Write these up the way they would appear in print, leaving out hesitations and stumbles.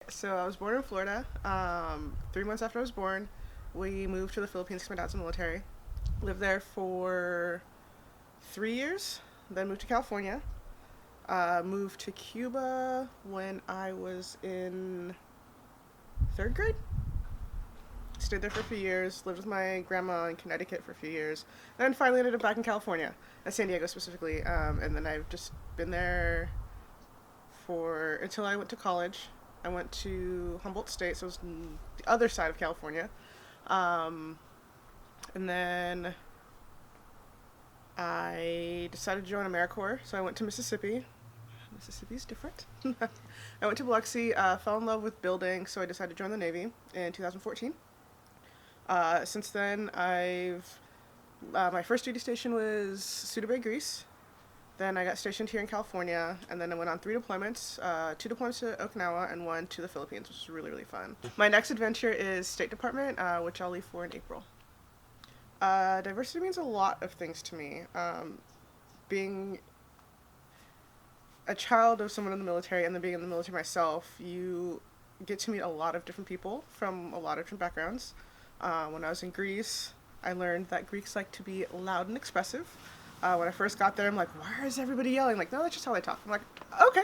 So I was born in Florida. 3 months after I was born, we moved to the Philippines because my dad's in the military. Lived there for 3 years, then moved to California. Moved to Cuba when I was in third grade. Stayed there for a few years, lived with my grandma in Connecticut for a few years, then finally ended up back in California, San Diego specifically. And then I've just been there for until I went to college. I went to Humboldt State, so it was the other side of California. Um, and then I decided to join AmeriCorps, so I went to Mississippi. Mississippi's different. I went to Biloxi, fell in love with building, so I decided to join the Navy in 2014. Since then, I've my first duty station was Suda Bay, Greece. Then I got stationed here in California, and then I went on 3 deployments, 2 deployments to Okinawa and one to the Philippines, which was really, really fun. My next adventure is State Department, which I'll leave for in April. Diversity means a lot of things to me. Being a child of someone in the military and then being in the military myself, you get to meet a lot of different people from a lot of different backgrounds. When I was in Greece, I learned that Greeks like to be loud and expressive. When I first got there, I'm like, why is everybody yelling? Like, no, that's just how they talk. I'm like, okay.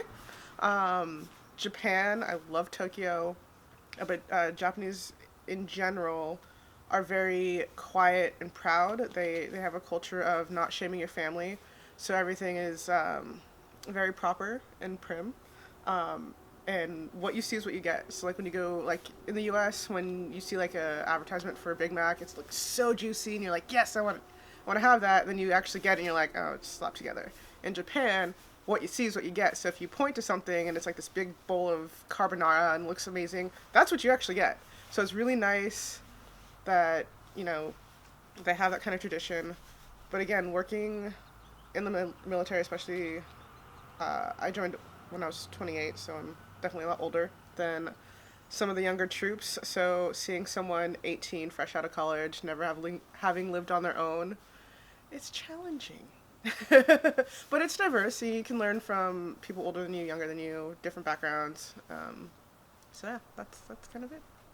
Japan, I love Tokyo, but Japanese in general are very quiet and proud. They have a culture of not shaming your family, so everything is very proper and prim. And what you see is what you get. So like when you go like in the U.S., when you see like a advertisement for a Big Mac, it's like so juicy, and you're like, yes, I want to have that. Then you actually get it, and you're like, oh, it's slapped together. In Japan, what you see is what you get. So if you point to something and it's like this big bowl of carbonara and looks amazing, that's what you actually get. So it's really nice that they have that kind of tradition. But again, working in the military, especially, I joined when I was 28, so I'm definitely a lot older than some of the younger troops. So seeing someone 18, fresh out of college, never having lived on their own, it's challenging. But it's diverse. So you can learn from people older than you, younger than you, different backgrounds. So yeah, that's kind of it.